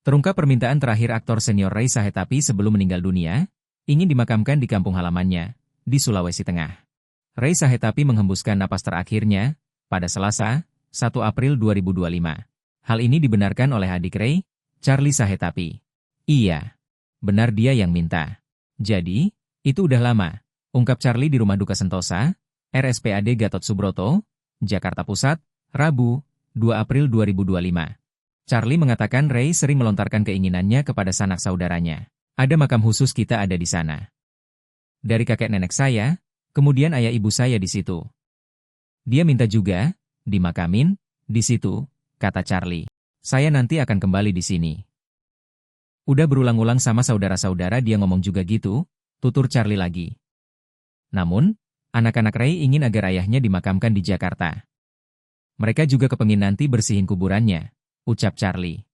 Terungkap permintaan terakhir aktor senior Ray Sahetapi sebelum meninggal dunia, ingin dimakamkan di kampung halamannya, di Sulawesi Tengah. Ray Sahetapi menghembuskan napas terakhirnya, pada Selasa, 1 April 2025. Hal ini dibenarkan oleh adik Ray, Charlie Sahetapi. Iya, benar dia yang minta. Jadi, itu udah lama, ungkap Charlie di Rumah Duka Sentosa, RSPAD Gatot Subroto, Jakarta Pusat, Rabu, 2 April 2025. Charlie mengatakan Ray sering melontarkan keinginannya kepada sanak saudaranya. Ada makam khusus kita ada di sana. Dari kakek nenek saya, kemudian ayah ibu saya di situ. Dia minta juga, dimakamin, di situ, kata Charlie. Saya nanti akan kembali di sini. Udah berulang-ulang sama saudara-saudara dia ngomong juga gitu, tutur Charlie lagi. Namun, anak-anak Ray ingin agar ayahnya dimakamkan di Jakarta. Mereka juga kepengin nanti bersihin kuburannya, ucap Charlie.